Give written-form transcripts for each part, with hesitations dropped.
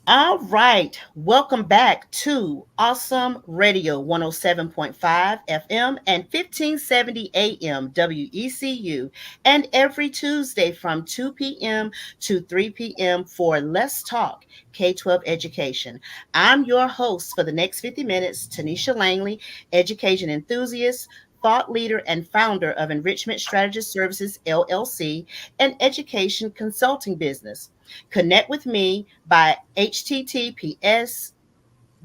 All right. Welcome back to Awesome Radio 107.5 FM and 1570 AM WECU. And every Tuesday from 2 p.m. to 3 p.m. for Let's Talk K-12 Education. I'm your host for the next 50 minutes, Tonitia Langley, education enthusiast, thought leader, and founder of Enrichment Strategist Services LLC, an education consulting business. Connect with me by https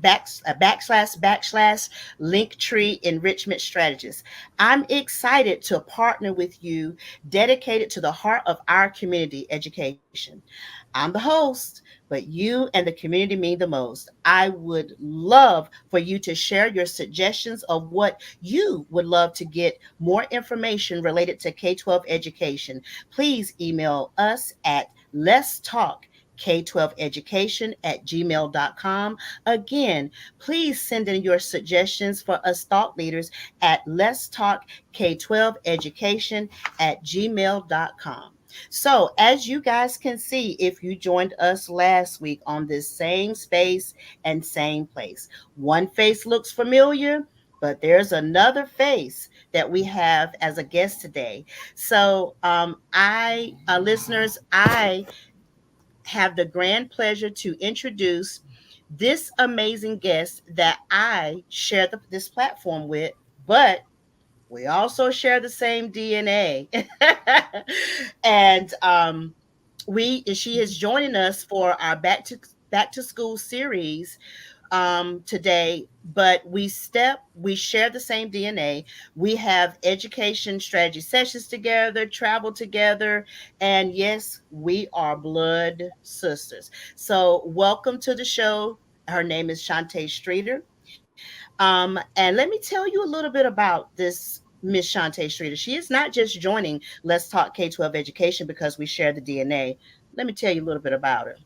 backslash Linktree Enrichment Strategist. I'm excited to partner with you, dedicated to the heart of our community education. I'm the host, but you and the community mean the most. I would love for you to share your suggestions of what you would love to get more information related to K 12 education. Please email us at let's talk K-12 education at gmail.com. Again, please send in your suggestions for us thought leaders at let's talk K-12 education at gmail.com. So, as you guys can see, if you joined us last week on this same space and same place, one face looks familiar, but there's another face that we have as a guest today. So, listeners, I have the grand pleasure to introduce this amazing guest that I share this platform with, but we also share the same DNA. and she is joining us for our back to school series today, but we share the same DNA. We have education strategy sessions together, travel together, and yes, we are blood sisters. So welcome to the show. Her name is Shantae Streeter. And let me tell you a little bit about this Miss Shantae Streeter. She is not just joining Let's Talk K-12 Education because we share the DNA. Let me tell you a little bit about her.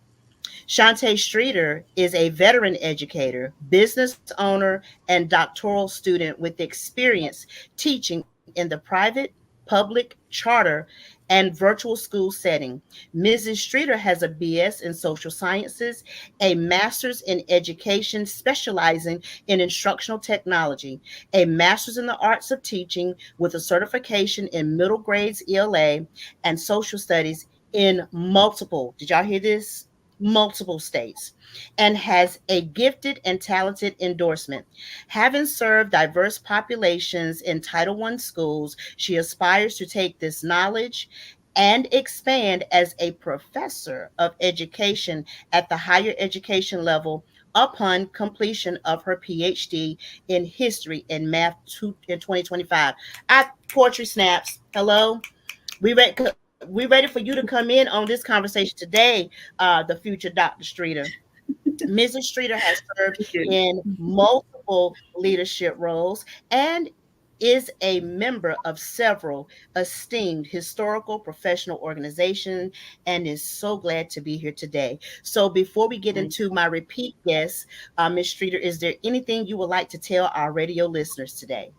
Shantae Streeter is a veteran educator, business owner, and doctoral student with experience teaching in the private, public, charter, and virtual school setting. Mrs. Streeter has a BS in social sciences, a master's in education specializing in instructional technology, a master's in the arts of teaching with a certification in middle grades ELA and social studies in multiple, did y'all hear this? Multiple states, and has a gifted and talented endorsement. Having served diverse populations in Title I schools, she aspires to take this knowledge and expand as a professor of education at the higher education level upon completion of her PhD in history and math in 2025. Poetry snaps. Hello. We ready for you to come in on this conversation today, the future Dr. Streeter. Mrs. Streeter has served Thank you. in multiple leadership roles and is a member of several esteemed historical professional organizations and is so glad to be here today. So before we get Thank into my repeat guests, Ms. Streeter, is there anything you would like to tell our radio listeners today?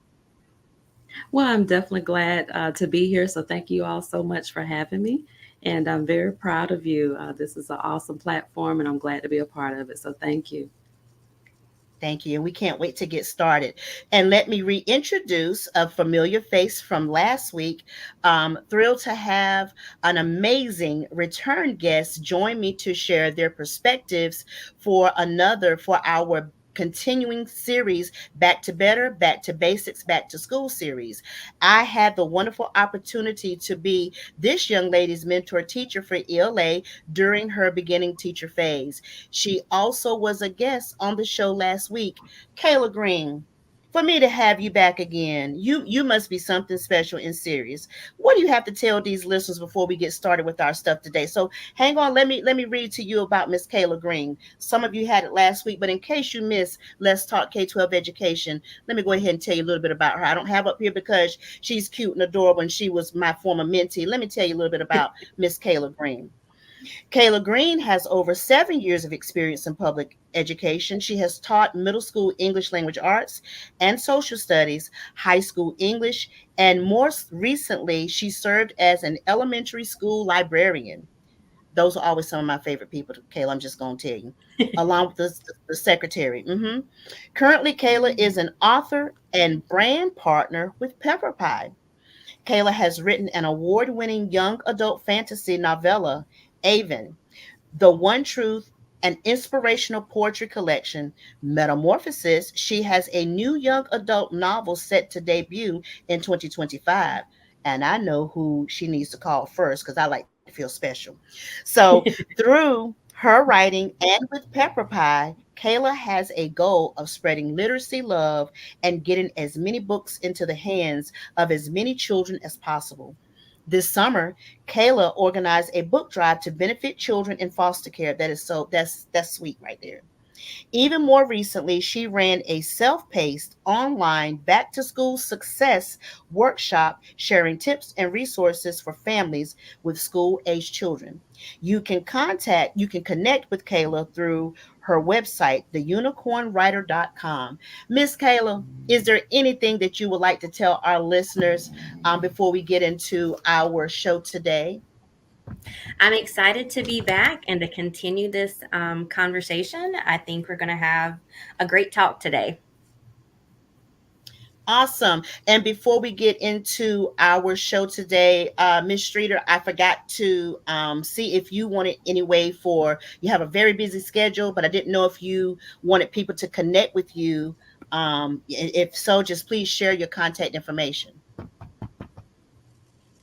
Well, I'm definitely glad to be here. So thank you all so much for having me. And I'm very proud of you. This is an awesome platform, and I'm glad to be a part of it. So thank you. Thank you. And we can't wait to get started. And let me reintroduce a familiar face from last week. Thrilled to have an amazing return guest join me to share their perspectives for our continuing series, Back to Better, Back to Basics, Back to School series. I had the wonderful opportunity to be this young lady's mentor teacher for ELA during her beginning teacher phase. She also was a guest on the show last week. Kayla Green, for me to have you back again, you must be something special and serious. What do you have to tell these listeners before we get started with our stuff today? So hang on, let me read to you about Miss Kayla Green. Some of you had it last week, but in case you missed Let's Talk K-12 Education, let me go ahead and tell you a little bit about her. I don't have up here because she's cute and adorable and she was my former mentee. Let me tell you a little bit about Miss Kayla Green. Kayla Green has over 7 years of experience in public education. She has taught middle school English language arts and social studies, high school English, and more recently, she served as an elementary school librarian. Those are always some of my favorite people, Kayla. I'm just going to tell you, along with the secretary. Currently, Kayla is an author and brand partner with Pepper Pie. Kayla has written an award winning young adult fantasy novella, Avon, the One Truth, an inspirational poetry collection, Metamorphosis. She has a new young adult novel set to debut in 2025. And I know who she needs to call first because I like to feel special. So, through her writing and with Pepper Pie, Kayla has a goal of spreading literacy love and getting as many books into the hands of as many children as possible. This summer, Kayla organized a book drive to benefit children in foster care. That's sweet right there. Even more recently, she ran a self paced online back to school success workshop sharing tips and resources for families with school age children. You can connect with Kayla through her website, theunicornwriter.com. Miss Kayla, is there anything that you would like to tell our listeners before we get into our show today? I'm excited to be back and to continue this conversation. I think we're going to have a great talk today. Awesome. And before we get into our show today, Miss Streeter, I forgot to see if you wanted any way for you have a very busy schedule, but I didn't know if you wanted people to connect with you. If so, just please share your contact information.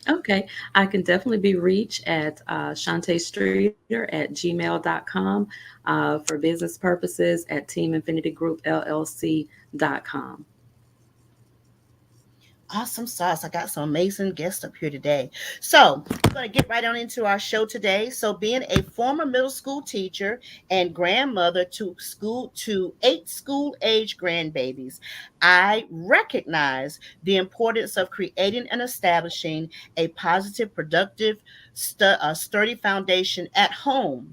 Okay, I can definitely be reached at Shantae Streeter at gmail.com for business purposes at Team Infinity Group LLC.com. Awesome sauce. I got some amazing guests up here today. So, we're going to get right on into our show today. So, being a former middle school teacher and grandmother to 8 school age grandbabies, I recognize the importance of creating and establishing a positive, productive, sturdy foundation at home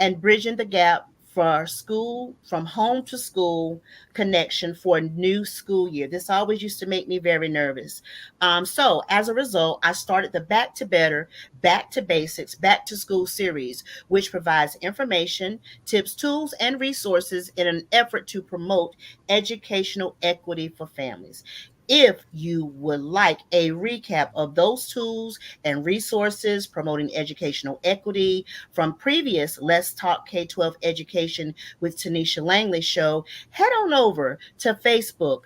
and bridging the gap for school from home to school connection for a new school year. This always used to make me very nervous. So as a result, I started the Back to Better, Back to Basics, Back to School series, which provides information, tips, tools, and resources in an effort to promote educational equity for families. If you would like a recap of those tools and resources promoting educational equity from previous Let's Talk K-12 Education with Tonitia Langley show, head on over to Facebook.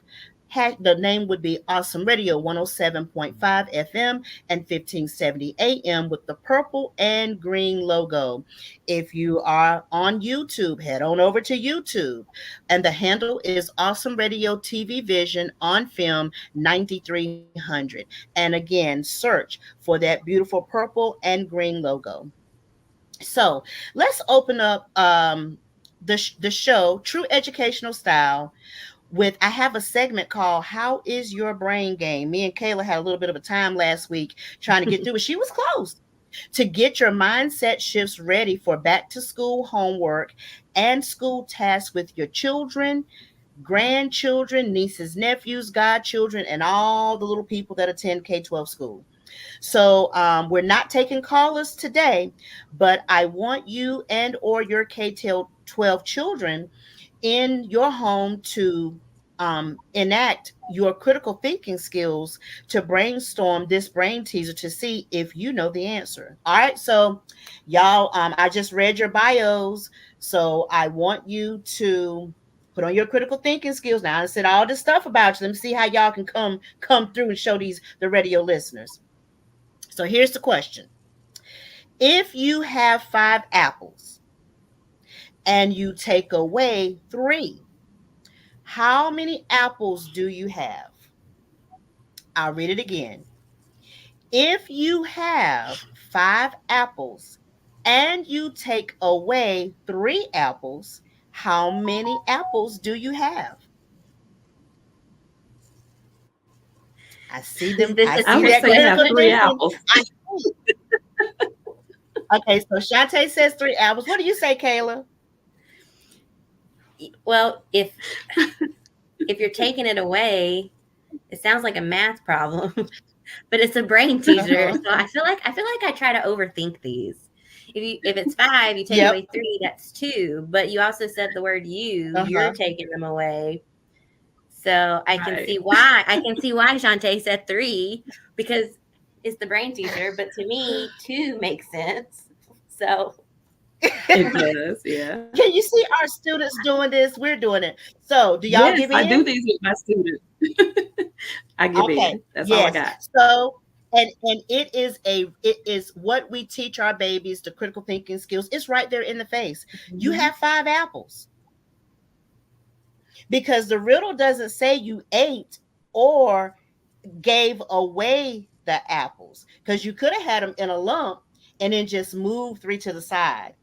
The name would be Awesome Radio 107.5 FM and 1570 AM with the purple and green logo. If you are on YouTube, head on over to YouTube. And the handle is Awesome Radio TV Vision on Film 9300. And again, search for that beautiful purple and green logo. So let's open up the show, True Educational Style, with I have a segment called How is Your Brain Game? Me and Kayla had a little bit of a time last week trying to get through it. She was close. To get your mindset shifts ready for back to school homework and school tasks with your children, grandchildren, nieces, nephews, godchildren, and all the little people that attend K-12 school. So we're not taking callers today, but I want you and or your K-12 children in your home to enact your critical thinking skills to brainstorm this brain teaser to see if you know the answer. All right, so y'all, I just read your bios, so I want you to put on your critical thinking skills. Now I said all this stuff about you. Let me see how y'all can come through and show these the radio listeners. So here's the question: if you have 5 apples and you take away 3, how many apples do you have? I'll read it again. If you have 5 apples and you take away 3 apples, how many apples do you have? I see Is them. this I a I see would serious that say have critical question? three thinking. apples. I see. Okay, so Shantae says 3 apples. What do you say, Kayla? Well, if you're taking it away, it sounds like a math problem, but it's a brain teaser. Uh-huh. So I feel like I try to overthink these. if it's five, you take Yep. away three, that's two. But you also said the word you, you're Uh-huh. taking them away. So I can Right. see why. I can see why Shantae said three because it's the brain teaser. But to me, two makes sense. So It does, yeah. Can you see our students doing this? We're doing it. So, do y'all Yes, give I do in? these with my students. I give Okay. in. That's all I Yes. got. So, and it is what we teach our babies, the critical thinking skills. It's right there in the face. You Mhm. have five apples because the riddle doesn't say you ate or gave away the apples because you could have had them in a lump and then just move three to the side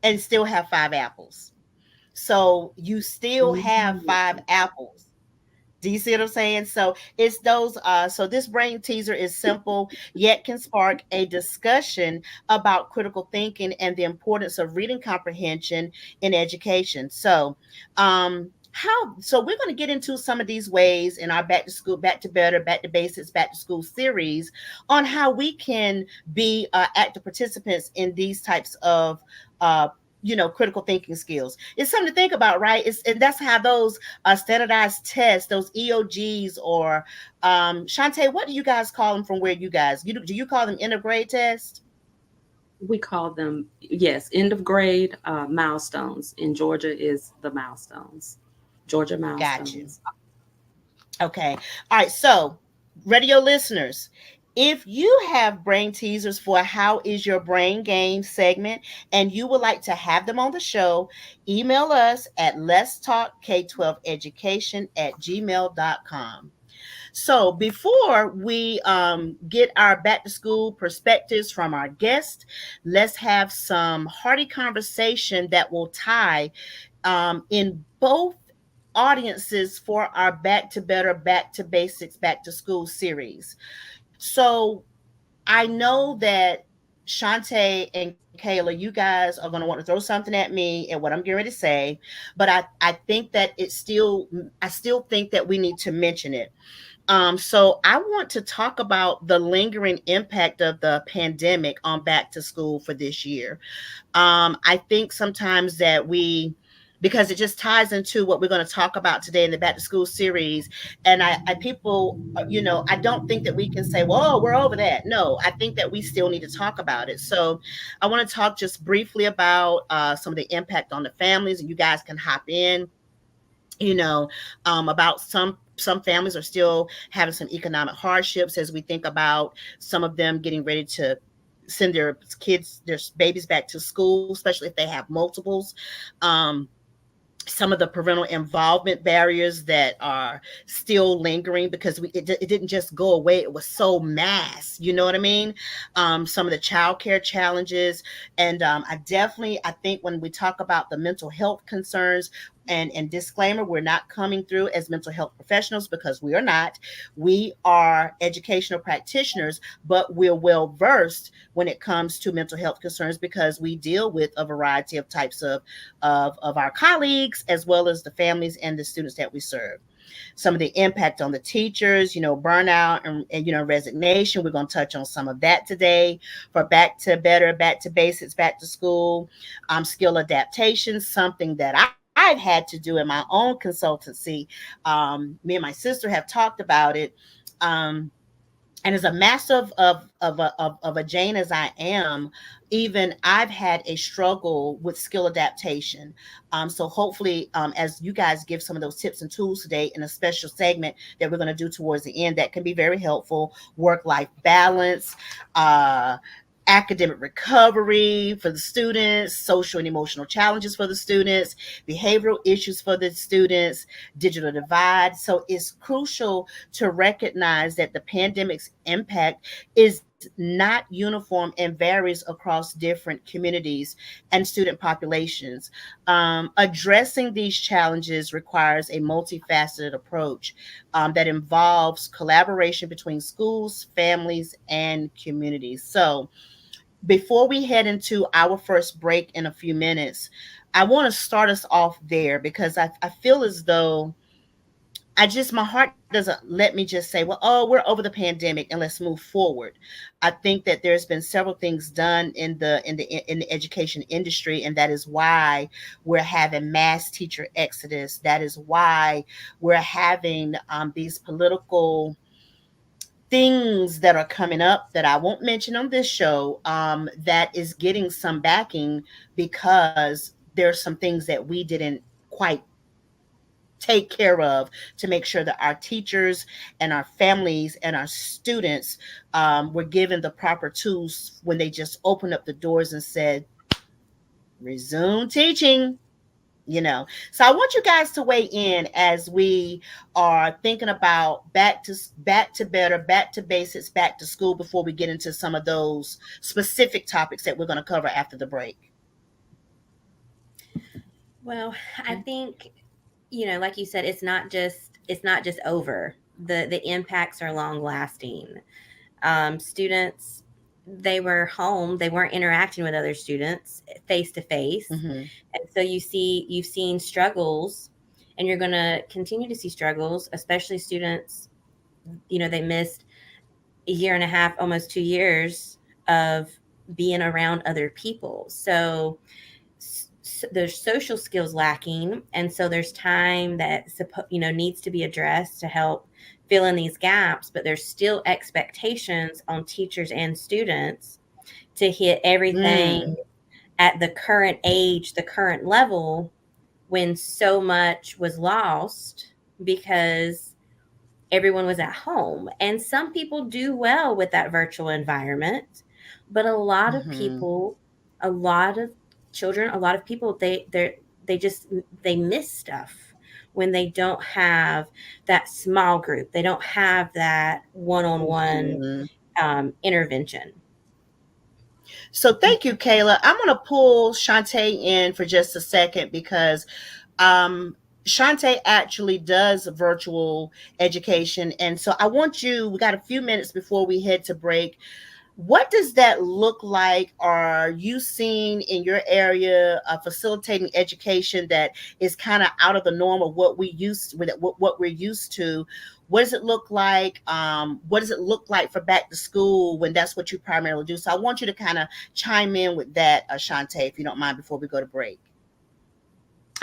and still have five apples. So you still have Mhm. five apples. Do you see what I'm saying? So it's those. So this brain teaser is simple, yet can spark a discussion about critical thinking and the importance of reading comprehension in education. So, how? So we're going to get into some of these ways in our back to school, back to better, back to basics, back to school series on how we can be active participants in these types of. Critical thinking skills. It's something to think about, right? And that's how those standardized tests, those EOGs, or Shantae, what do you guys call them from where you guys? Do you call them end of grade tests? We call them, yes, end of grade milestones. In Georgia is the milestones. Georgia Got you. milestones. Okay. All right. So, radio listeners, if you have brain teasers for How is Your Brain Game segment and you would like to have them on the show, email us at let's talk K-12 education at gmail.com. So before we get our back to school perspectives from our guest, let's have some hearty conversation that will tie in both audiences for our Back to Better, Back to Basics, Back to School series. So I know that Shantae and Kayla, you guys are going to want to throw something at me and what I'm getting ready to say, but I think that I still think that we need to mention it. So I want to talk about the lingering impact of the pandemic on back to school for this year. I think sometimes that because it just ties into what we're going to talk about today in the back to school series. And people, I don't think that we can say, well, we're over that. No, I think that we still need to talk about it. So I want to talk just briefly about some of the impact on the families, and you guys can hop in, you know, about some families are still having some economic hardships as we think about some of them getting ready to send their babies back to school, especially if they have multiples. Um, some of the parental involvement barriers that are still lingering because it didn't just go away, it was so mass, you know what I mean? Some of the childcare challenges, and I think when we talk about the mental health concerns, and disclaimer, we're not coming through as mental health professionals because we are not. We are educational practitioners, but we're well versed when it comes to mental health concerns because we deal with a variety of types of our colleagues as well as the families and the students that we serve. Some of the impact on the teachers, burnout and resignation. We're going to touch on some of that today for back to better, back to basics, back to school, skill adaptation, something that I've had to do in my own consultancy. Me and my sister have talked about it. Um, and as a massive of a Jane as I am, even I've had a struggle with skill adaptation. So hopefully, as you guys give some of those tips and tools today in a special segment that we're going to do towards the end, that can be very helpful. Work-life balance, uh, academic recovery for the students, social and emotional challenges for the students, behavioral issues for the students, digital divide. So it's crucial to recognize that the pandemic's impact is not uniform and varies across different communities and student populations. Addressing these challenges requires a multifaceted approach that involves collaboration between schools, families, and communities. So, before we head into our first break in a few minutes, I want to start us off there because I feel as though my heart doesn't let me just say, well, oh, we're over the pandemic and let's move forward. I think that there's been several things done in the education industry, and that is why we're having mass teacher exodus. That is why we're having these political things that are coming up that I won't mention on this show, that is getting some backing because there's some things that we didn't quite take care of to make sure that our teachers and our families and our students were given the proper tools when they just opened up the doors and said, resume teaching. So I want you guys to weigh in as we are thinking about back to better, back to basics, back to school, before we get into some of those specific topics that we're going to cover after the break. Well, I Okay. think, like you said, it's not just over. The impacts are long lasting. Students, they were home, they weren't interacting with other students face to face, Mm-hmm. and so you've seen struggles, and you're going to continue to see struggles, especially students. They missed a year and a half, almost 2 years of being around other people. So there's social skills lacking, and so there's time that needs to be addressed to help fill in these gaps, but there's still expectations on teachers and students to hit everything Mm, at the current age, the current level, when so much was lost because everyone was at home. And some people do well with that virtual environment, but mm-hmm. a lot of children, a lot of people, they just they miss stuff when they don't have that small group. They don't have that one-on-one Mm-hmm. intervention. So thank you, Kayla. I'm going to pull Shantae in for just a second because um, Shantae actually does virtual education. And so we got a few minutes before we head to break. What does that look like? Are you seeing in your area facilitating education that is kind of out of the norm of what we're used to? What does it look like? What does it look like for back to school when that's what you primarily do? So I want you to kind of chime in with that, Shantae, if you don't mind, before we go to break.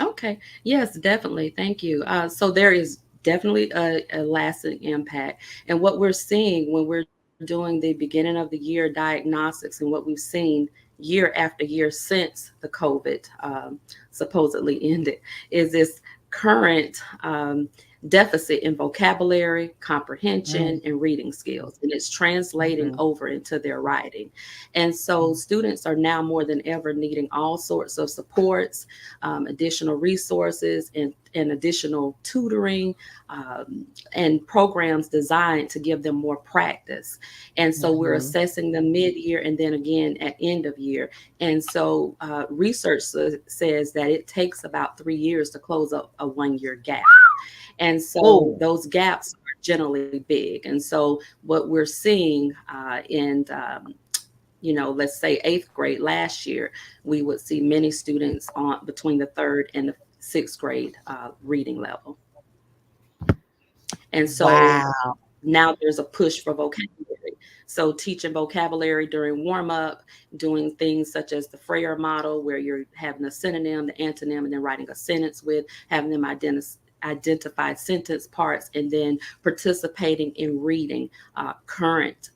Okay. Yes, definitely. Thank you. So there is definitely a lasting impact. And what we're seeing when we're doing the beginning of the year diagnostics and what we've seen year after year since the COVID supposedly ended is this current deficit in vocabulary, comprehension, and reading skills. And it's translating Mm-hmm. over into their writing. And so students are now more than ever needing all sorts of supports, additional resources, and additional tutoring, and programs designed to give them more practice. And so we're Mm-hmm. assessing them mid-year and then again at end of year. And so research says that it takes about 3 years to close up a 1 year gap. And so Oh. those gaps are generally big. And so what we're seeing in let's say eighth grade last year, we would see many students on between the third and the sixth grade reading level. And so Wow. now there's a push for vocabulary. So teaching vocabulary during warm up, doing things such as the Freyer model, where you're having a synonym, the antonym, and then writing a sentence with, having them identify sentence parts, and then participating in reading current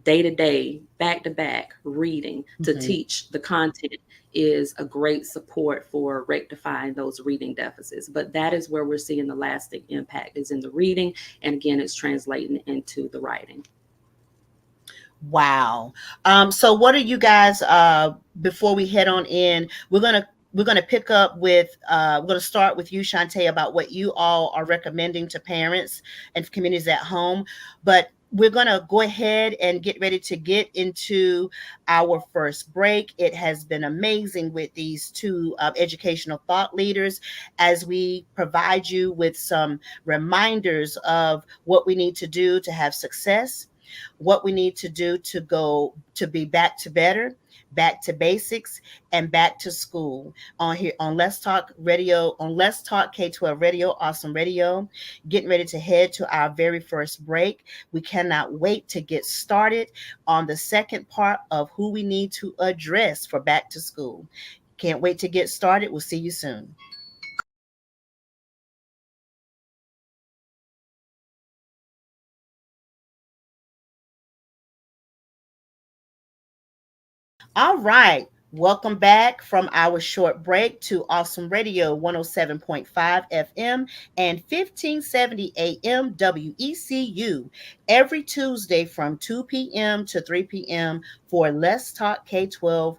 day to day, back to back reading to Mm-hmm. teach the content is a great support for rectifying those reading deficits. But that is where we're seeing the lasting impact is in the reading. And again, it's translating into the writing. Wow. So what are you guys before we head on in, we're gonna pick up with we're gonna start with you, Shantae, about what you all are recommending to parents and communities at home. But we're gonna go ahead and get ready to get into our first break. It has been amazing with these two educational thought leaders as we provide you with some reminders of what we need to do to have success what we need to do to go to be back to better, back to basics, and back to school on here on Let's Talk Radio, on Let's Talk K-12 Radio, Awesome Radio. Getting ready to head to our very first break. We cannot wait to get started on the second part of who we need to address for back to school. Can't wait to get started. We'll see you soon. All right. Welcome back from our short break to Awesome Radio 107.5 FM and 1570 AM WECU every Tuesday from 2 p.m. to 3 p.m. for Let's Talk K-12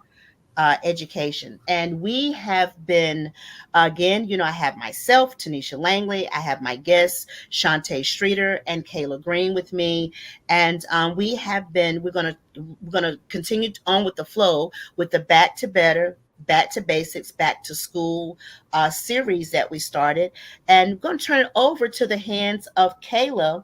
education. And we have been, again, I have myself, Tonitia Langley. I have my guests, Shantae Streeter and Kayla Green with me. And we're gonna continue on with the flow with the Back to Better, Back to Basics, Back to School series that we started. And we're going to turn it over to the hands of Kayla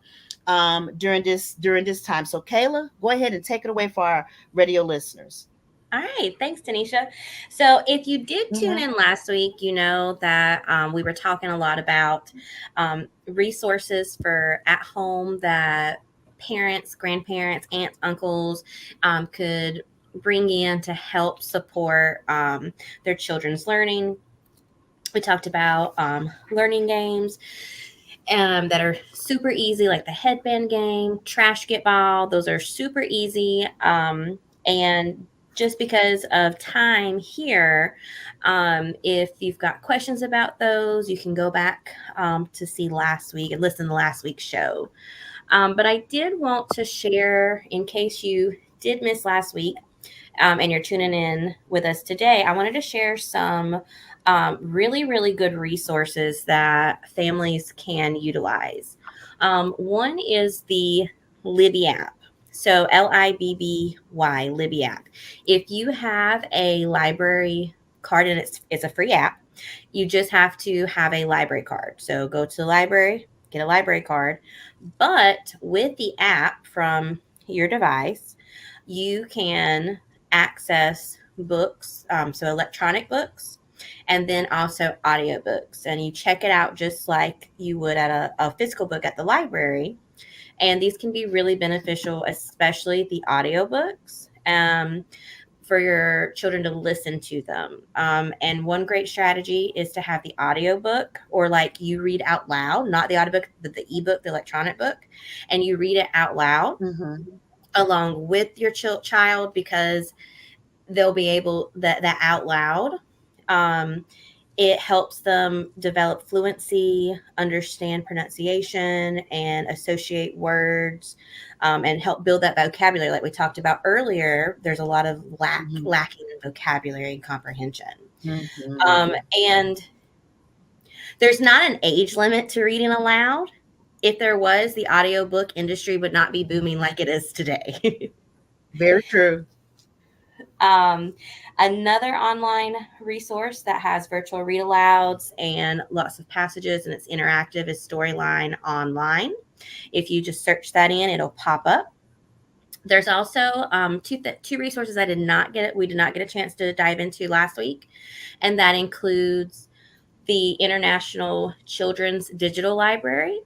during this time. So Kayla, go ahead and take it away for our radio listeners. All right, thanks, Tanisha. So, if you did tune Mhm. in last week, you know that we were talking a lot about resources for at home that parents, grandparents, aunts, uncles could bring in to help support their children's learning. We talked about learning games that are super easy, like the headband game, trash get ball. Those are super easy. And just because of time here, if you've got questions about those, you can go back to see last week and listen to last week's show. But I did want to share, in case you did miss last week, and you're tuning in with us today, I wanted to share some really, really good resources that families can utilize. One is the Libby app. So Libby, Libby app. If you have a library card, and it's a free app, you just have to have a library card. So go to the library, get a library card. But with the app from your device, you can access books, so electronic books, and then also audiobooks. And you check it out just like you would at a physical book at the library. And these can be really beneficial, especially the audiobooks. For your children to listen to them. And one great strategy is to have the audiobook, or like you read out loud, not the audiobook, but the ebook, the electronic book, and you read it out loud Mhm. along with your child, because they'll be able that out loud. Um, it helps them develop fluency, understand pronunciation, and associate words, and help build that vocabulary. Like we talked about earlier, there's a lot of Mhm. lacking in vocabulary and comprehension. Mhm. Um, and there's not an age limit to reading aloud. If there was, the audiobook industry would not be booming like it is today. Very true. Um, Another online resource that has virtual read alouds and lots of passages and it's interactive is Storyline Online. If you just search that in, it'll pop up. There's also two resources we did not get a chance to dive into last week, and that includes the International Children's Digital Library.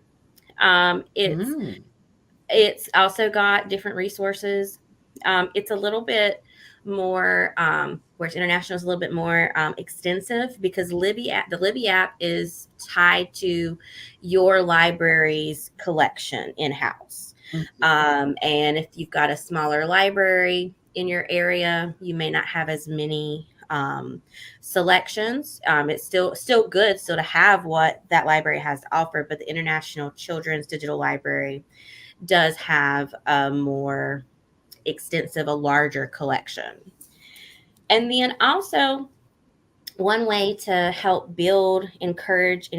Um, it's Mm. It's also got different resources. It's a little bit more, whereas international is a little bit more extensive, because the Libby app is tied to your library's collection in house. Mhm. And if you've got a smaller library in your area, you may not have as many selections. It's still good still to have what that library has to offer, but the International Children's Digital Library does have a more extensive, a larger collection. And then also, one way to help build, encourage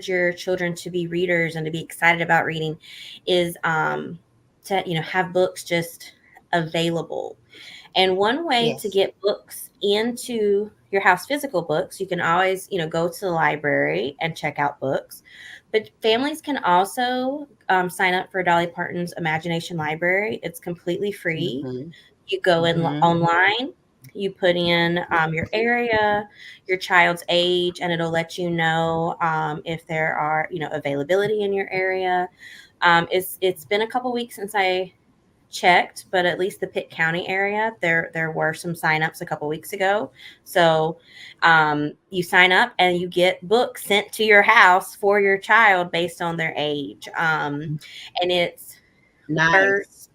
your children to be readers and to be excited about reading is to have books just available. And one way to Yes. get books into your house, physical books, you can always go to the library and check out books. But families can also sign up for Dolly Parton's Imagination Library. It's completely free. Mm-hmm. You go in Mm-hmm. online, you put in your area, your child's age, and it'll let you know if there are, availability in your area. It's been a couple weeks since I checked, but at least the Pitt County area, there were some signups a couple weeks ago. So you sign up and you get books sent to your house for your child based on their age, and it's birth. Nice.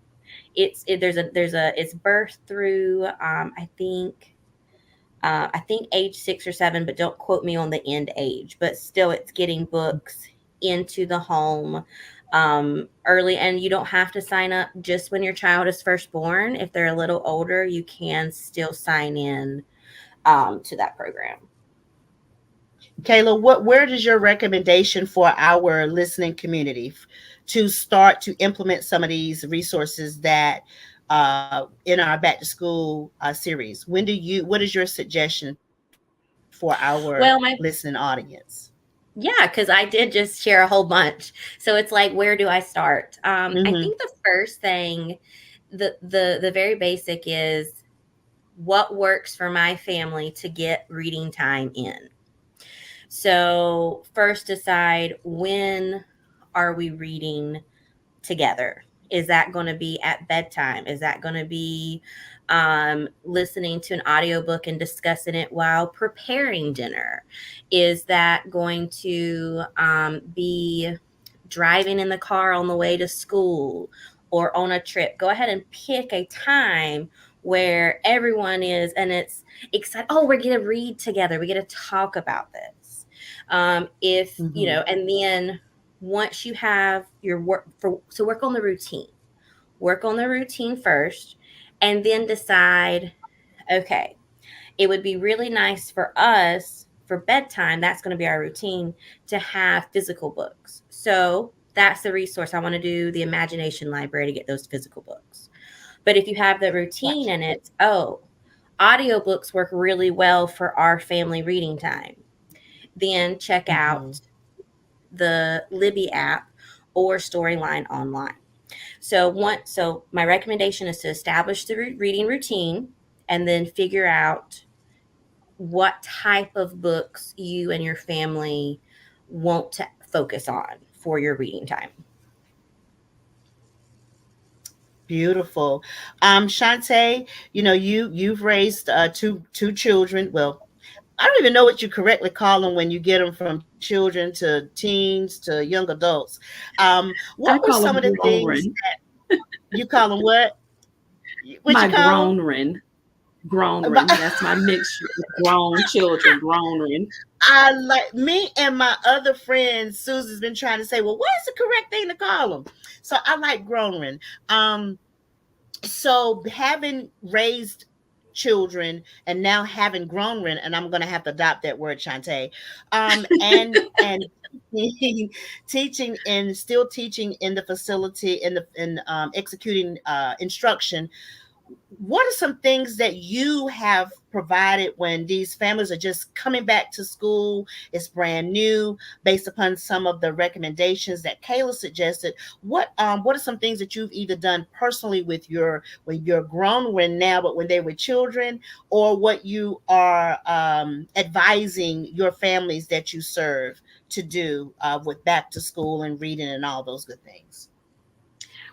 It's birth through I think age 6 or 7, but don't quote me on the end age. But still, it's getting books into the home early, and you don't have to sign up just when your child is first born. If they're a little older, you can still sign in to that program. Kayla, where does your recommendation for our listening community to start to implement some of these resources that in our back to school series? What is your suggestion for our listening Well, my audience? yeah, because I did just share a whole bunch. So it's like, where do I start? I Mm-hmm. think the first thing, the very basic is what works for my family to get reading time in. So first decide, when are we reading together? Is that going to be at bedtime? Is that going to be listening to an audiobook and discussing it while preparing dinner? Is that going to be driving in the car on the way to school or on a trip? Go ahead and pick a time where everyone is, and it's excited. Oh, we're going to read together. We get to talk about this. If, Mm-hmm. and then once you have your work on the routine. Work on the routine first, and then decide, okay, it would be really nice for us for bedtime. That's going to be our routine, to have physical books. So that's the resource. I want to do the Imagination Library to get those physical books. But if you have the routine Gotcha. and it's, oh, audiobooks work really well for our family reading time, then check out Mm-hmm. the Libby app or Storyline online. So my recommendation is to establish the reading routine, and then figure out what type of books you and your family want to focus on for your reading time. Beautiful. Shantae, you've raised two children. Well, I don't even know what you correctly call them when you get them from children to teens to young adults. What I were call some of them the things grown. you call them? What you My call them? grown. That's my mixture of grown children, grown. I like me and my other friend Susie's been trying to say, well, what is the correct thing to call them? So I like grown. Um, so having raised children and now having grown men, and I'm going to have to adopt that word, Shantae, and teaching and still teaching in the facility in executing instruction. What are some things that you have provided when these families are just coming back to school? It's brand new, based upon some of the recommendations that Kayla suggested. What are some things that you've either done personally with your when you're grown when now, but when they were children, or what you are advising your families that you serve to do with back to school and reading and all those good things?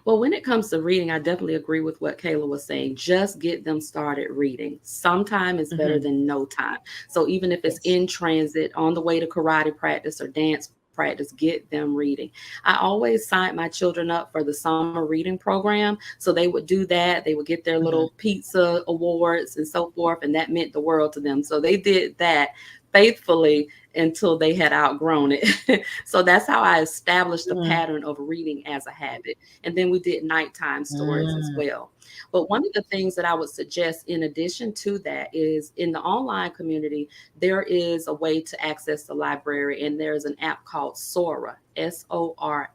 Well, when it comes to reading, I definitely agree with what Kayla was saying. Just get them started reading. Sometime is better Mm-hmm. than no time. So even if it's Yes. in transit, on the way to karate practice or dance practice, get them reading. I always signed my children up for the summer reading program. So they would do that. They would get their Mm-hmm. little pizza awards and so forth. And that meant the world to them. So they did that faithfully until they had outgrown it. So that's how I established the Mm-hmm. pattern of reading as a habit. And then we did nighttime stories as Mm-hmm. well. But one of the things that I would suggest in addition to that is, in the online community, there is a way to access the library, and there's an app called Sora. Sora.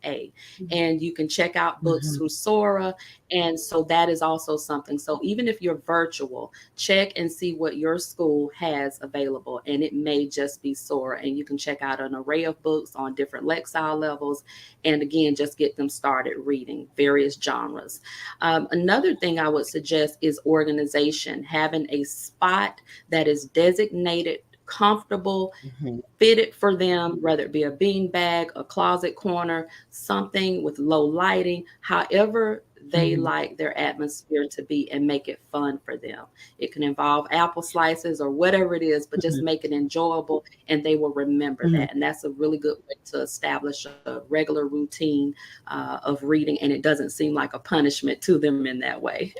And you can check out books Mhm. through Sora. And so that is also something. So even if you're virtual, check and see what your school has available. And it may just be Sora. And you can check out an array of books on different lexile levels. And again, just get them started reading various genres. Another thing I would suggest is organization, having a spot that is designated, comfortable, Mhm. fitted for them, whether it be a bean bag, a closet corner, something with low lighting, however they Mhm. like their atmosphere to be, and make it fun for them. It can involve apple slices or whatever it is, but just Mhm. make it enjoyable and they will remember Mhm. that. And that's a really good way to establish a regular routine of reading, and it doesn't seem like a punishment to them in that way.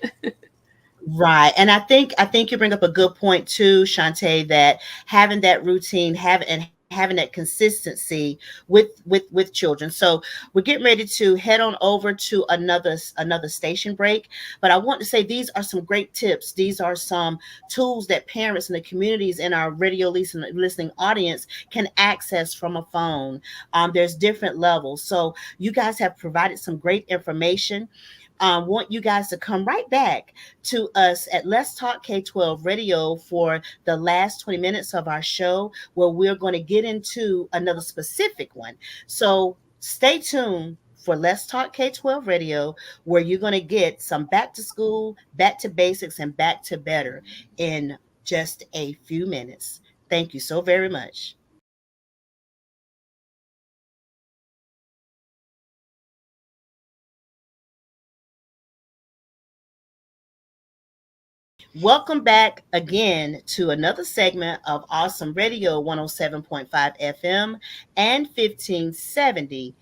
Right. And I think you bring up a good point too, Shantae, that having that routine, having that consistency with children. So we're getting ready to head on over to another station break. But I want to say these are some great tips. These are some tools that parents and the communities in our listening audience can access from a phone. There's different levels. So you guys have provided some great information. Want you guys to come right back to us at Let's Talk K-12 Radio for the last 20 minutes of our show, where we're going to get into another specific one. So stay tuned for Let's Talk K-12 Radio, where you're going to get some back to school, back to basics, and back to better in just a few minutes. Thank you so very much. Welcome back again to another segment of Awesome Radio 107.5 FM and 1570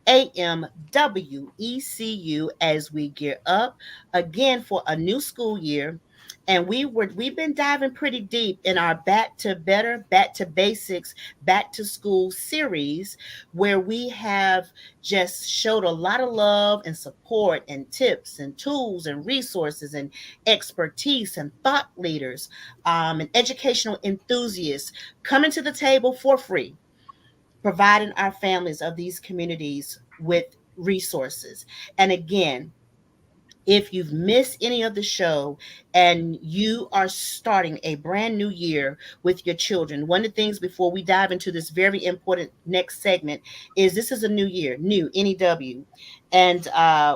AM WECU as we gear up again for a new school year. And we've been diving pretty deep in our Back to Better, Back to Basics, Back to School series, where we have just showed a lot of love and support and tips and tools and resources and expertise and thought leaders, and educational enthusiasts coming to the table for free, providing our families of these communities with resources. And again, if you've missed any of the show and you are starting a brand new year with your children, one of the things before we dive into this very important next segment is this is a new year, new NEW. And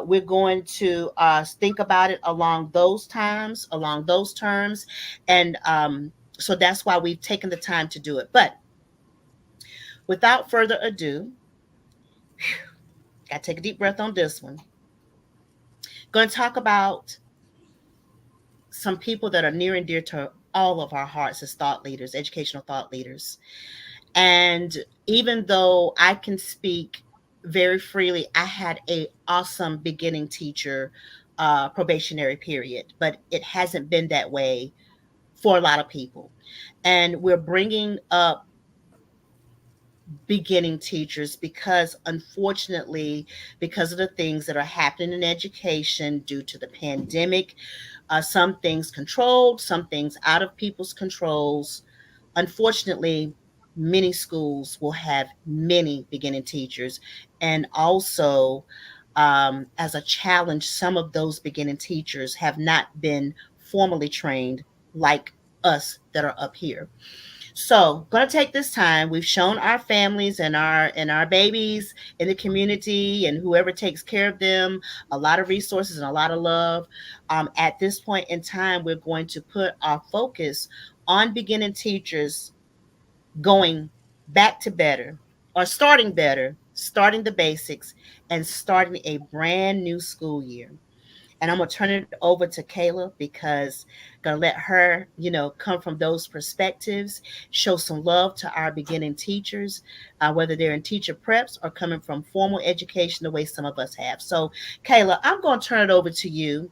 we're going to think about it along those terms. And so that's why we've taken the time to do it. But without further ado, got to take a deep breath on this one. Going to talk about some people that are near and dear to all of our hearts as thought leaders, educational thought leaders. And even though I can speak very freely, I had a awesome beginning teacher probationary period, but it hasn't been that way for a lot of people. And we're bringing up beginning teachers because unfortunately, because of the things that are happening in education due to the pandemic, some things controlled, some things out of people's controls. Unfortunately, many schools will have many beginning teachers. And also, as a challenge, some of those beginning teachers have not been formally trained like us that are up here. So, gonna take this time. We've shown our families and our babies in the community and whoever takes care of them a lot of resources and a lot of love. At this point in time, we're going to put our focus on beginning teachers going back to better or starting better, starting the basics, and starting a brand new school year. And I'm gonna turn it over to Kayla because I'm gonna let her, come from those perspectives, show some love to our beginning teachers, whether they're in teacher preps or coming from formal education the way some of us have. So, Kayla, I'm gonna turn it over to you.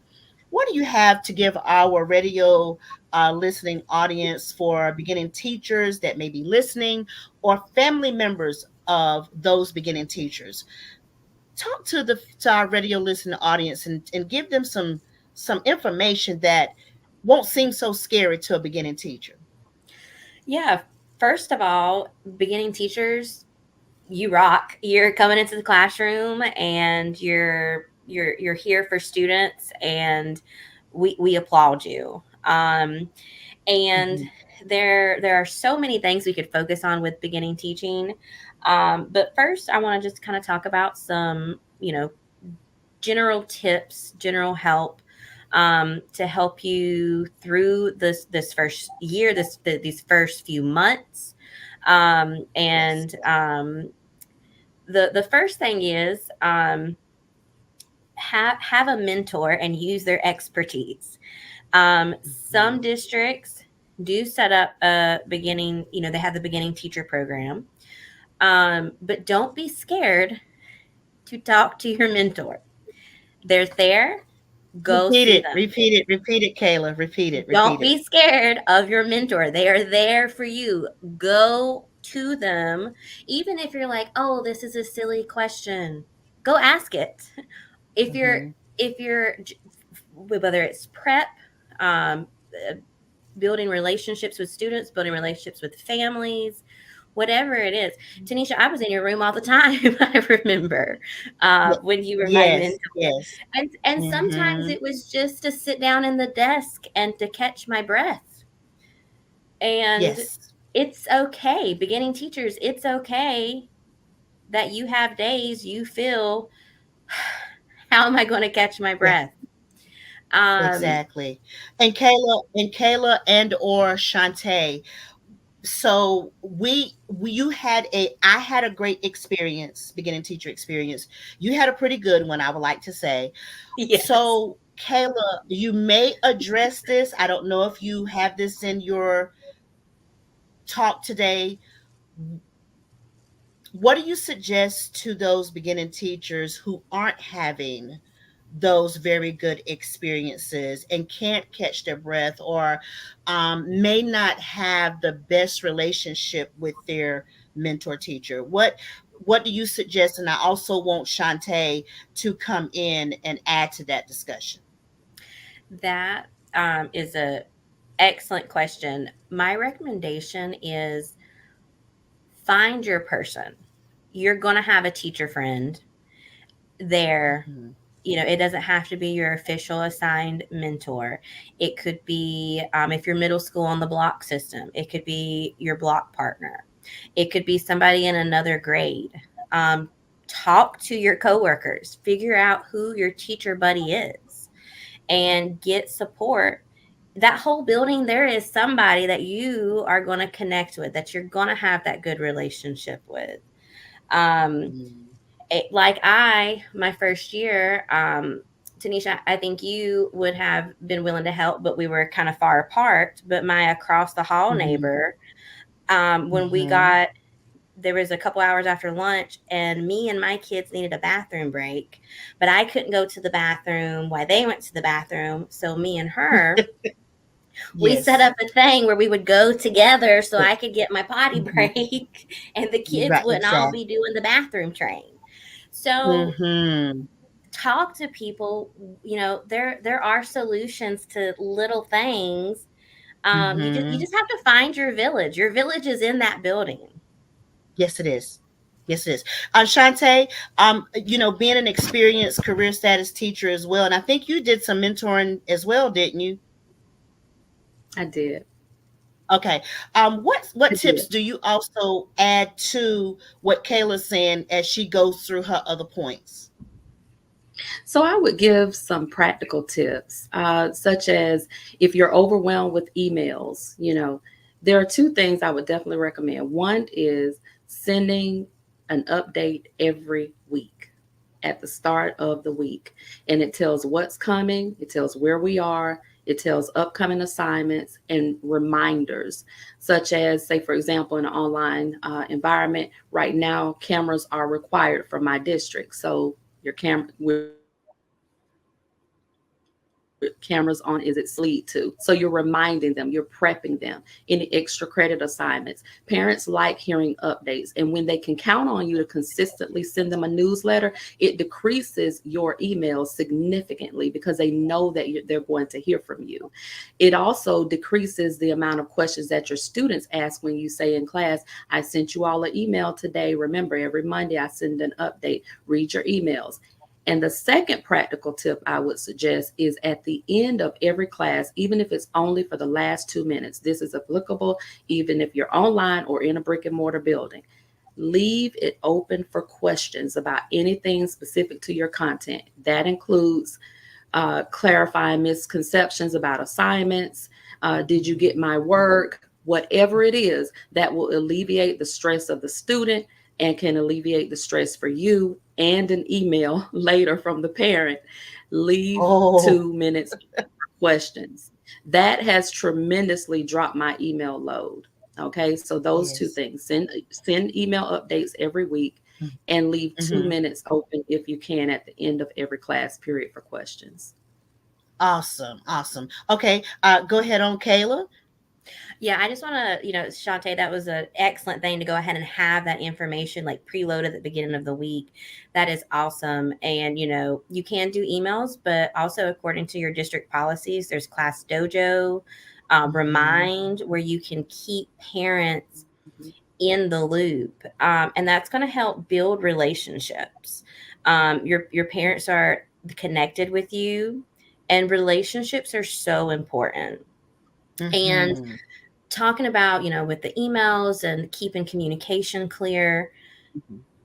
What do you have to give our radio listening audience for beginning teachers that may be listening or family members of those beginning teachers? Talk to our radio listening audience and give them some information that won't seem so scary to a beginning teacher. Yeah, first of all, beginning teachers, you rock. You're coming into the classroom and you're here for students, and we applaud you. And Mhm. there are so many things we could focus on with beginning teaching. But first, I want to just kind of talk about some, general tips, general help, to help you through this first year, these first few months. Yes. And the first thing is, have a mentor and use their expertise. Some Mhm. districts do set up a beginning, they have the beginning teacher program. But don't be scared to talk to your mentor. They're there. Go Repeat see it. them. Repeat it. Repeat it, Kayla. Repeat it. Don't Repeat it. be scared of your mentor. They are there for you. Go to them. Even if you're like, oh, this is a silly question, go ask it. If you're, Mhm. if you're, whether it's prep, um, uh, building relationships with students, building relationships with families, whatever it is. Tanisha, I was in your room all the time. I remember Ye when you were my mentor. yes. Yes. And sometimes Mhm. it was just to sit down in the desk and to catch my breath. And Yes. it's okay. Beginning teachers, it's okay that you have days you feel, how am I going to catch my Yeah. breath? Um, Exactly. And Kayla and or Shantae, so you had a I had a great experience, beginning teacher experience. You had a pretty good one, I would like to say. yes. So Kayla, you may address this. I don't know if you have this in your talk today. What do you suggest to those beginning teachers who aren't having those very good experiences and can't catch their breath, or may not have the best relationship with their mentor teacher? What do you suggest? And I also want Shantae to come in and add to that discussion. That is a excellent question. My recommendation is find your person. You're going to have a teacher friend there. Mhm. It doesn't have to be your official assigned mentor. It could be, if you're middle school on the block system, it could be your block partner. It could be somebody in another grade. Um, Talk to your coworkers, figure out who your teacher buddy is, and get support. That whole building, there is somebody that you are going to connect with, that you're going to have that good relationship with. Um, Mhm. like my first year, Tanisha, I think you would have been willing to help, but we were kind of far apart. But my across the hall Mhm. neighbor, when we Mhm. got, there was a couple hours after lunch, and me and my kids needed a bathroom break, but I couldn't go to the bathroom while they went to the bathroom. So me and her, we set Yes. up a thing where we would go together so I Yes. could get my potty Mhm. break and the kids Right. wouldn't all be Exactly. doing the bathroom train. So Mhm. talk to people. There are solutions to little things. You Mhm. just have to find your village. Your village is in that building. Yes, it is. Yes, it is. Shantae, being an experienced career status teacher as well, and I think you did some mentoring as well, didn't you? I did. Okay. What I did. tips do you also add to what Kayla's saying as she goes through her other points? So I would give some practical tips, such as if you're overwhelmed with emails, there are two things I would definitely recommend. One is sending an update every week at the start of the week, and it tells what's coming, it tells where we are, it tells upcoming assignments and reminders, such as, say, for example, in an online environment, right now, cameras are required for my district. So your camera, we're going to be on camera. cameras on is its lead to. So you're reminding them, you're prepping them. Any extra credit assignments. Parents like hearing updates. And when they can count on you to consistently send them a newsletter, it decreases your emails significantly because they know that they're going to hear from you. It also decreases the amount of questions that your students ask when you say in class, I sent you all an email today. Remember, every Monday I send an update. Read your emails. And the second practical tip I would suggest is at the end of every class, even if it's only for the last 2 minutes, this is applicable even if you're online or in a brick and mortar building. Leave it open for questions about anything specific to your content. That includes clarifying misconceptions about assignments. Did you get my work? Whatever it is that will alleviate the stress of the student and can alleviate the stress for you and an email later from the parent. Leave Oh, 2 minutes questions. That has tremendously dropped my email load. Okay, so those two yes. things, send email updates every week and leave two Mm-hmm. minutes open if you can at the end of every class period for questions. Awesome. Awesome. Okay. Go ahead on, Kayla. Yeah, I just want to, Shantae, that was an excellent thing to go ahead and have that information like preloaded at the beginning of the week. That is awesome. And, you can do emails, but also according to your district policies, there's Class Dojo, Mm-hmm. Remind, where you can keep parents in the loop. And that's going to help build relationships. Your parents are connected with you, and relationships are so important. And Mm-hmm. talking about, with the emails and keeping communication clear,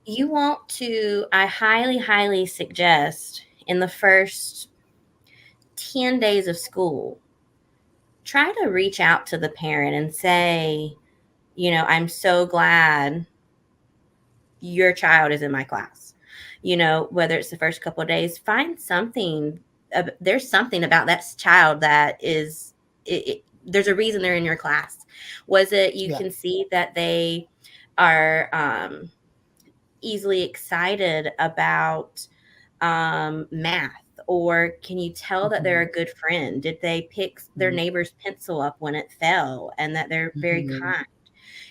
you want to, I highly, highly suggest in the first 10 days of school, try to reach out to the parent and say, I'm so glad your child is in my class. Whether it's the first couple of days, find something. There's something about that child that is, there's a reason they're in your class. Was it you Yeah. can see that they are easily excited about math? Or can you tell that they're Mm-hmm. a good friend? Did they pick their neighbor's pencil up when it fell and that they're very Mm-hmm. kind?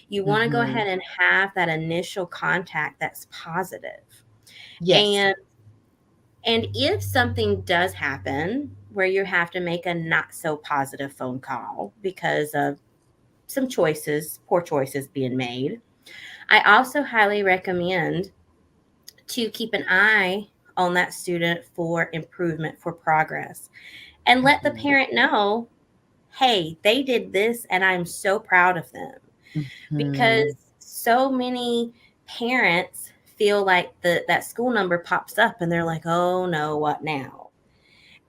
You want to go Mm-hmm. ahead and have that initial contact that's positive. Yes. And if something does happen where you have to make a not so positive phone call because of some choices, poor choices being made, I also highly recommend to keep an eye on that student for improvement, for progress, and let the Mm-hmm. parent know, hey, they did this and I'm so proud of them. Because Mm-hmm. so many parents feel like that school number pops up and they're like, oh no, what now?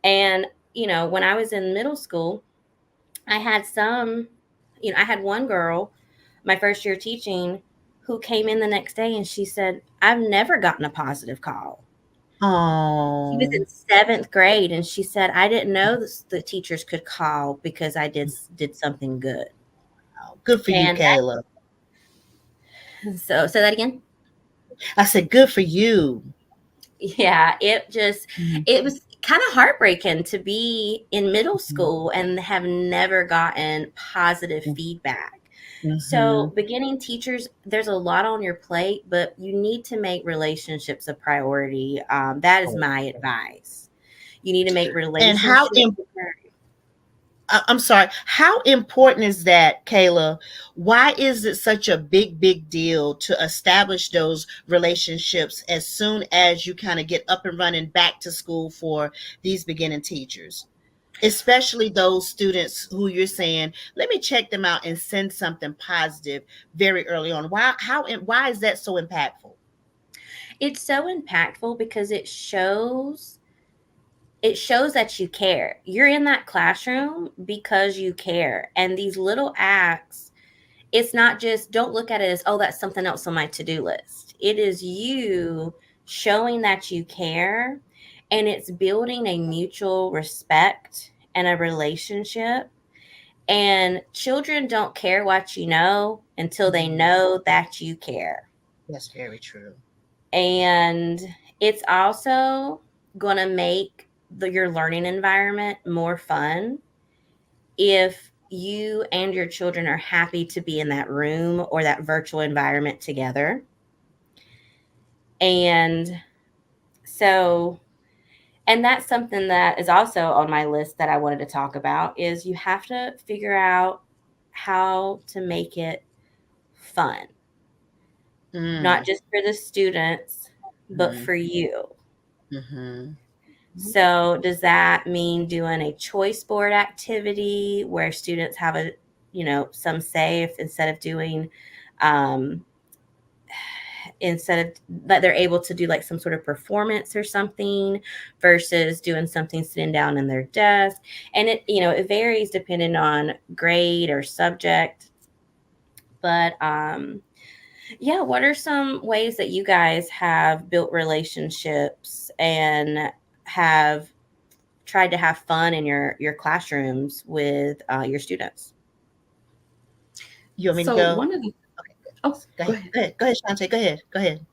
And when I was in middle school, I had I had one girl my first year teaching who came in the next day and she said, I've never gotten a positive call. She was Oh, in seventh grade and she said, I didn't know the teachers could call because I did something good. good for you, And Kayla. so say that again. I said, good for you. Yeah, it was kind of heartbreaking to be in middle Mm-hmm. school and have never gotten positive feedback. Mm-hmm. So, beginning teachers, there's a lot on your plate, but you need to make relationships a priority. That is my advice. You need to make And how relationships a priority. I'm sorry. How important is that, Kayla? Why is it such a big, big deal to establish those relationships as soon as you kind of get up and running back to school for these beginning teachers? Especially those students who you're saying, let me check them out and send something positive very early on. Why is that so impactful? It's so impactful because it shows that you care. You're in that classroom because you care. And these little acts, it's not just, don't look at it as, oh, that's something else on my to-do list. It is you showing that you care, and it's building a mutual respect and a relationship. And children don't care what you know until they Mhm. know that you care. That's very true. And it's also going to make your learning environment more fun if you and your children are happy to be in that room or that virtual environment together. And so, and that's something that is also on my list that I wanted to talk about is you have to figure out how to make it fun, not Mm. just for the students, but Mm-hmm. for you. Mm-hmm. So, does that mean doing a choice board activity where students have a, some say if um, instead of that they're able to do like some sort of performance or something versus doing something sitting down in their desk? And it varies depending on grade or subject. But yeah, what are some ways that you guys have built relationships and have tried to have fun in your classrooms with your students? You want me to So go? one of the Okay, oh, go go ahead. ahead. Go ahead. Go ahead, Shantae. Go ahead. Go ahead.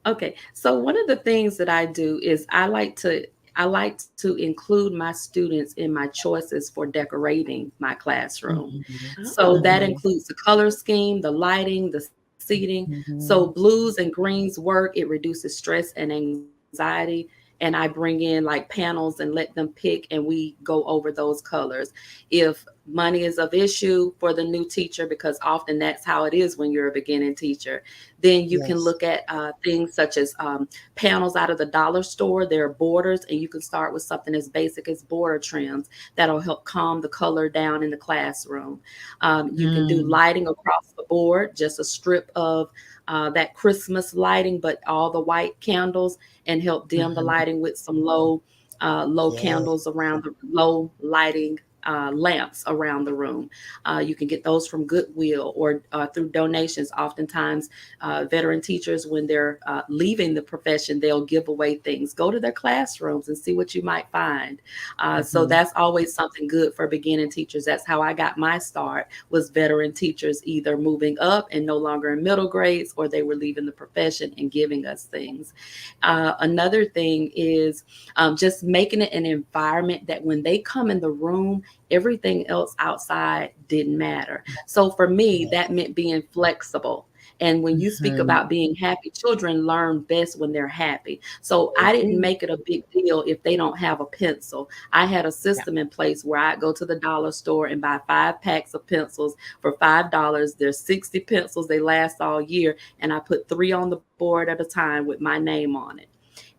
Okay. So one of the things that I do is I like to include my students in my choices for decorating my classroom. Mm-hmm. So Oh, that Mm-hmm. includes the color scheme, the lighting, the seating. So Mm-hmm. blues and greens work. It reduces stress and anxiety. And I bring in like panels and let them pick and we go over those colors. If money is of issue for the new teacher, because often that's how it is when you're a beginning teacher, then you can Yes. look at things such as panels out of the dollar store. There are borders, and you can start with something as basic as border trims that'll help calm the color down in the classroom. You can do Mm. lighting across the board, just a strip of that Christmas lighting, but all the white candles, and help dim the Mm-hmm. lighting with some low candles Yes. around the low lighting lamps around the room. You can get those from Goodwill or through donations. Oftentimes, veteran teachers, when they're leaving the profession, they'll give away things. Go to their classrooms and see what you might find. So Mm-hmm. that's always something good for beginning teachers. That's how I got my start, was veteran teachers either moving up and no longer in middle grades, or they were leaving the profession and giving us things. Another thing is just making it an environment that when they come in the room, everything else outside didn't matter. So for me, Yes. that meant being flexible. And when you speak Mm-hmm. about being happy, children learn best when they're happy. So I I didn't agree. make it a big deal if they don't have a pencil. I had a Yeah. system in place where I'd go to the dollar store and buy 5 packs of pencils for $5. There's 60 pencils, they last all year. And I put 3 on the board at a time with my name on it,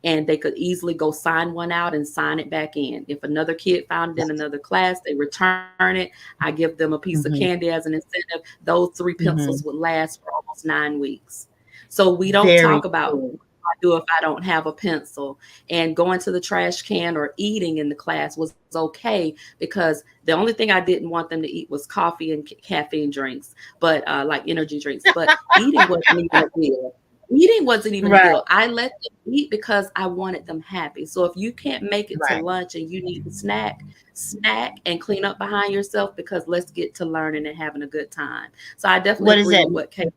and they could easily go sign one out and sign it back in. If another kid found it in Yes. another class, they return it. I give them a piece of candy Mm-hmm. as an incentive. Those 3 pencils Mm-hmm. would last for almost 9 weeks. So we don't talk Very about cool. what I do if I don't have a pencil. And going to the trash can or eating in the class was okay, because the only thing I didn't want them to eat was coffee and caffeine drinks, but like energy drinks. But eating wasn't even a deal. Eating wasn't even a Right. deal. I let them eat because I wanted them happy. So if you can't make it to Right. lunch and you need a snack, snack and clean up behind yourself, because let's get to learning and having a good time. So I definitely What is agree that? with what Kayla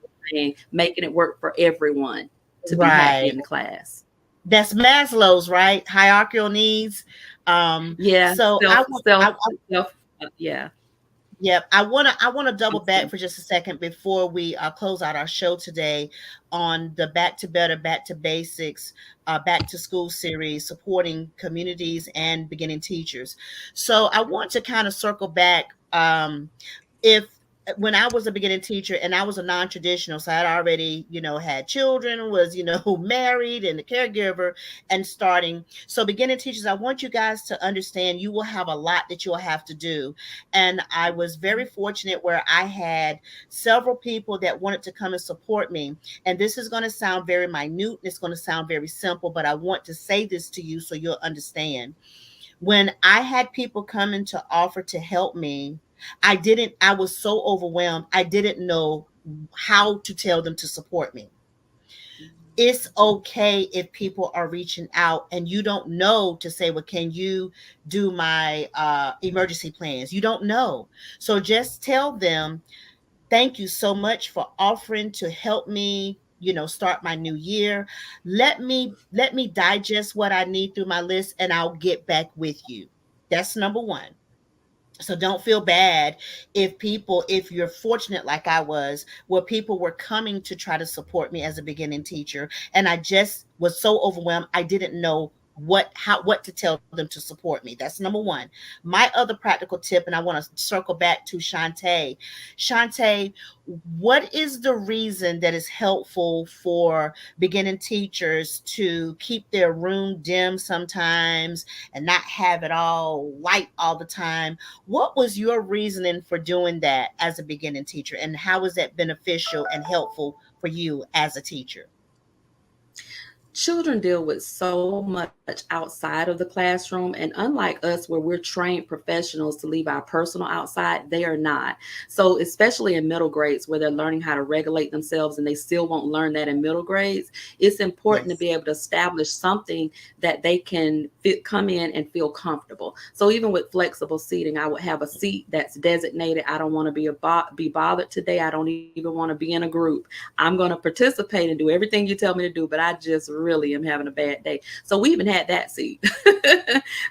was saying, making it work for everyone to be happy Right. in the class. That's Maslow's, right? Hierarchical needs. Yeah, So I self, want self, self. Yeah. Yep. I want to double back Awesome. for just a second before we close out our show today on the Back to Better, Back to Basics, Back to School series, supporting communities and beginning teachers. So I want to kind of circle back. If when I was a beginning teacher and I was a non-traditional, so I'd already, had children, was, married and a caregiver and starting. So beginning teachers, I want you guys to understand you will have a lot that you'll have to do. And I was very fortunate where I had several people that wanted to come and support me. And this is going to sound very minute, and it's going to sound very simple, but I want to say this to you so you'll understand. When I had people coming to offer to help me, I was so overwhelmed. I didn't know how to tell them to support me. It's okay if people are reaching out and you don't know to say, well, can you do my emergency plans? You don't know. So just tell them, thank you so much for offering to help me start my new year. Let me digest what I need through my list, and I'll get back with you. That's number one. So don't feel bad if you're fortunate like I was, where people were coming to try to support me as a beginning teacher, and I just was so overwhelmed I didn't know what to tell them to support me. That's number one. My other practical tip, and I want to circle back to Shantae, what is the reason that is helpful for beginning teachers to keep their room dim sometimes and not have it all light all the time? What was your reasoning for doing that as a beginning teacher, and how was that beneficial and helpful for you as a teacher? Children deal with so much outside of the classroom, and unlike us where we're trained professionals to leave our personal outside, they are not. So especially in middle grades where they're learning how to regulate themselves, and they still won't learn that in middle grades, it's important to Yes. be able to establish something that they can come in and feel comfortable. So even with flexible seating, I would have a seat that's designated. I don't want to be bothered today. I don't even want to be in a group. I'm going to participate and do everything you tell me to do, but I just really am having a bad day. So we even had that seat.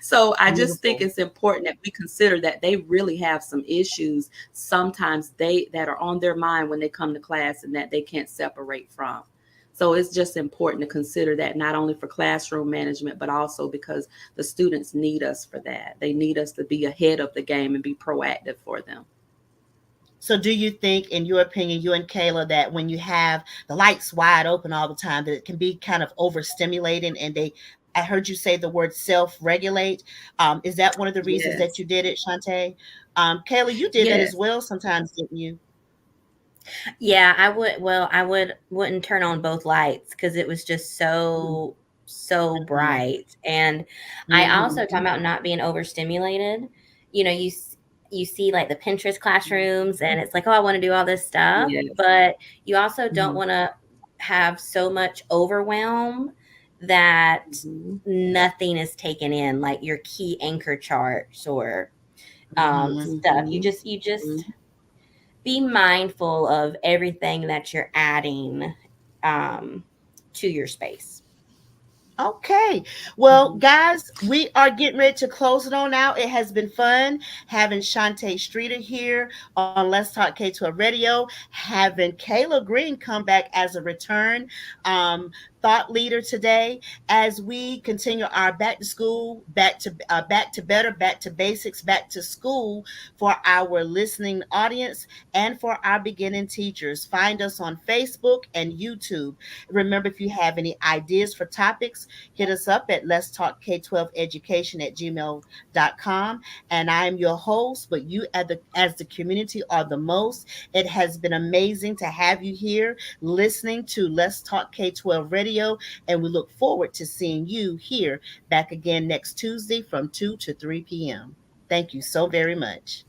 So I just think Beautiful. it's important that we consider that they really have some issues sometimes they that are on their mind when they come to class and that they can't separate from. So it's just important to consider that, not only for classroom management, but also because the students need us for that. They need us to be ahead of the game and be proactive for them. So do you think, in your opinion, you and Kayla, that when you have the lights wide open all the time, that it can be kind of overstimulating, and I heard you say the word self-regulate. Is that one of the reasons that Yes. you did it, Shantae? Kayla, you did that as Yes. well sometimes, didn't you? Yeah, I would. Well, I wouldn't turn on both lights because it was just so Mm-hmm. bright. And I also Mm-hmm. talking about not being overstimulated. You see like the Pinterest classrooms, and it's like, oh, I want to do all this stuff, Yes. but you also don't Mm-hmm. want to have so much overwhelm that Mhm. nothing is taken in, like your key anchor charts or Mm-hmm. stuff. Mhm. You just Mhm. be mindful of everything that you're adding um, to your space. Okay. Well, Mhm. guys, we are getting ready to close it on out. It has been fun having Shantae Streeter here on Let's Talk K-12 Radio, having Kayla Green come back as a return um, thought leader today, as we continue our back to school, back to better, back to basics, back to school for our listening audience and for our beginning teachers. Find us on Facebook and YouTube. Remember, if you have any ideas for topics, hit us up at Let's Talk K-12 Education at gmail.com. And I'm your host, but you as the community are the most. It has been amazing to have you here listening to Let's Talk K-12 Radio, and we look forward to seeing you here back again next Tuesday from 2 to 3 p.m. Thank you so very much.